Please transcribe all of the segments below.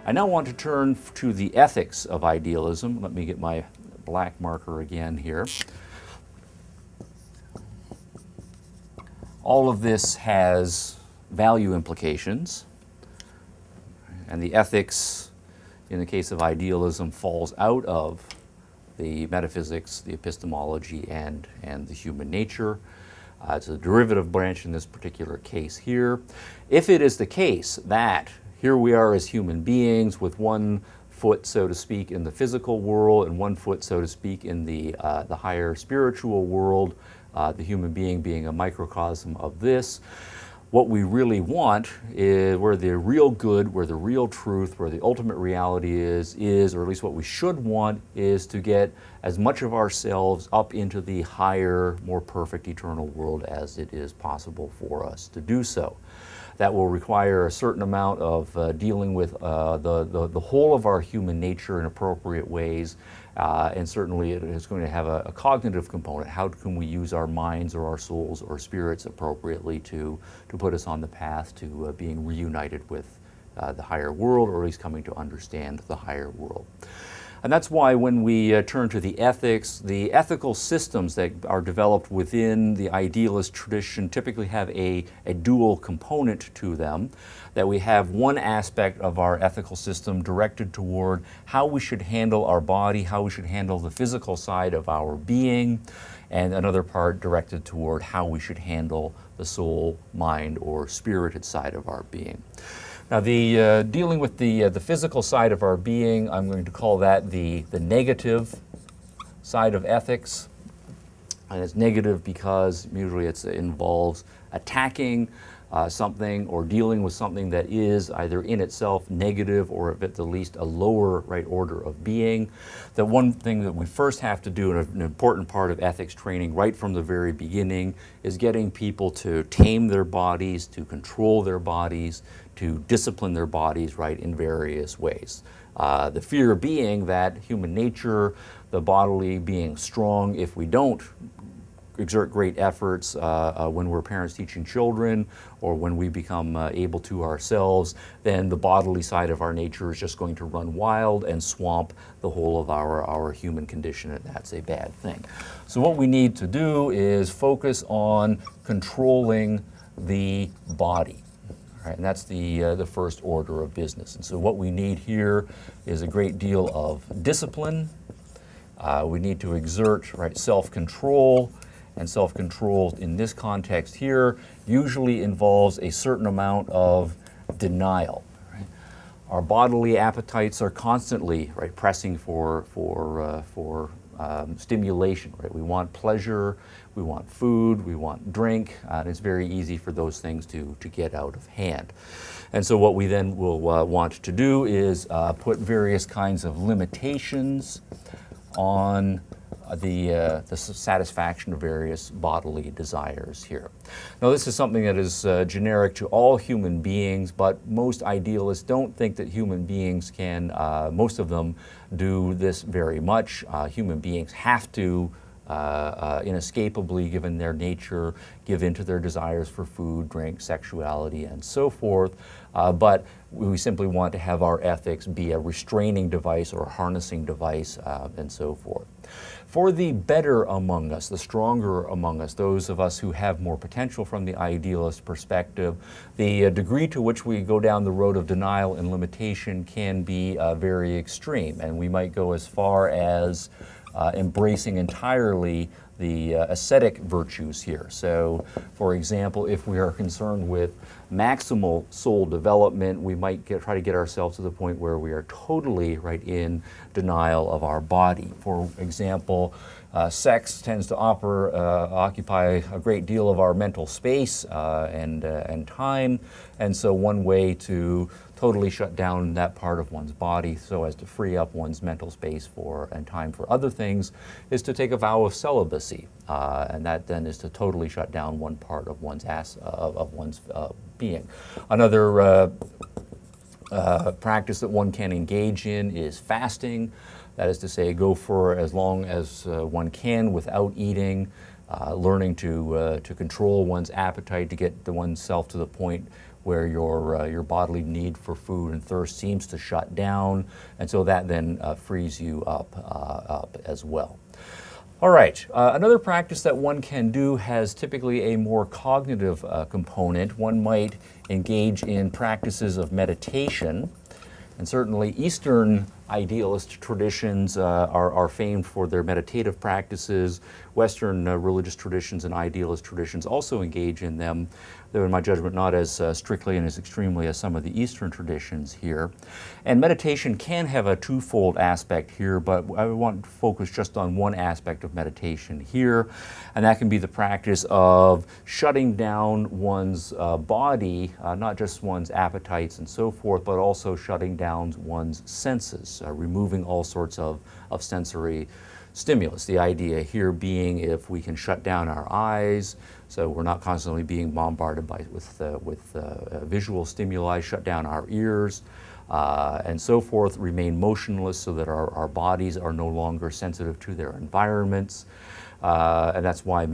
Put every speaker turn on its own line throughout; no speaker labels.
I now want to turn to the ethics of idealism. Let me get my black marker again here. All of this has value implications, and the ethics, in the case of idealism, falls out of the metaphysics, the epistemology, and the human nature. It's a derivative branch in this particular case here. If it is the case that here we are as human beings with one foot, so to speak, in the physical world and one foot, so to speak, in the higher spiritual world, the human being being a microcosm of this, what we really want is where the real good, where the real truth, where the ultimate reality is, or at least what we should want, is to get as much of ourselves up into the higher, more perfect eternal world as it is possible for us to do so. That will require a certain amount of dealing with the whole of our human nature in appropriate ways, and certainly it is going to have a cognitive component. How can we use our minds or our souls or spirits appropriately to put us on the path to being reunited with the higher world, or at least coming to understand the higher world. And that's why when we turn to the ethics, the ethical systems that are developed within the idealist tradition typically have a dual component to them. That we have one aspect of our ethical system directed toward how we should handle our body, how we should handle the physical side of our being, and another part directed toward how we should handle the soul, mind, or spirited side of our being. Now, the dealing with the physical side of our being, I'm going to call that the negative side of ethics. And it's negative because usually it involves attacking something or dealing with something that is either in itself negative or at the least a lower right order of being. The one thing that we first have to do, and an important part of ethics training right from the very beginning, is getting people to tame their bodies, to control their bodies, to discipline their bodies right in various ways. The fear being that human nature, the bodily being strong, if we don't exert great efforts when we're parents teaching children, or when we become able to ourselves, then the bodily side of our nature is just going to run wild and swamp the whole of our human condition, and that's a bad thing. So what we need to do is focus on controlling the body. All right, and that's the first order of business. And so what we need here is a great deal of discipline. We need to exert self-control. And self-control in this context here usually involves a certain amount of denial. Right? Our bodily appetites are constantly pressing for stimulation. Right? We want pleasure, we want food, we want drink, and it's very easy for those things to get out of hand. And so what we then will want to do is put various kinds of limitations on the satisfaction of various bodily desires here. Now, this is something that is generic to all human beings, but most idealists don't think that human beings can, most of them, do this very much. Human beings have to, inescapably, given their nature, give in to their desires for food, drink, sexuality, and so forth. But we simply want to have our ethics be a restraining device or a harnessing device, and so forth. For the better among us, the stronger among us, those of us who have more potential from the idealist perspective, the degree to which we go down the road of denial and limitation can be very extreme. And we might go as far as embracing entirely the ascetic virtues here. So, for example, if we are concerned with maximal soul development, we might try to get ourselves to the point where we are totally in denial of our body. For example, sex tends to occupy a great deal of our mental space and time, and so one way to totally shut down that part of one's body so as to free up one's mental space and time for other things is to take a vow of celibacy, and that then is to totally shut down one part of one's being. Another practice that one can engage in is fasting. That is to say, go for as long as one can without eating, learning to control one's appetite, to get oneself to the point where your bodily need for food and thirst seems to shut down, and so that then frees you up as well. All right, another practice that one can do has typically a more cognitive component. One might engage in practices of meditation, and certainly Eastern idealist traditions are famed for their meditative practices. Western religious traditions and idealist traditions also engage in them, though in my judgment not as strictly and as extremely as some of the Eastern traditions here. And meditation can have a twofold aspect here, but I want to focus just on one aspect of meditation here, and that can be the practice of shutting down one's body, not just one's appetites and so forth, but also shutting down one's senses, removing all sorts of sensory stimulus. The idea here being if we can shut down our eyes, so we're not constantly being bombarded with visual stimuli, shut down our ears, and so forth, remain motionless so that our bodies are no longer sensitive to their environments. And that's why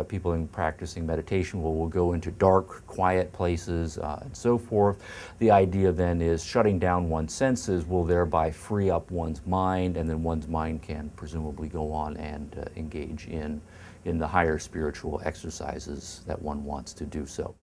people in practicing meditation will go into dark, quiet places and so forth. The idea then is shutting down one's senses will thereby free up one's mind, and then one's mind can presumably go on and engage in the higher spiritual exercises that one wants to do so.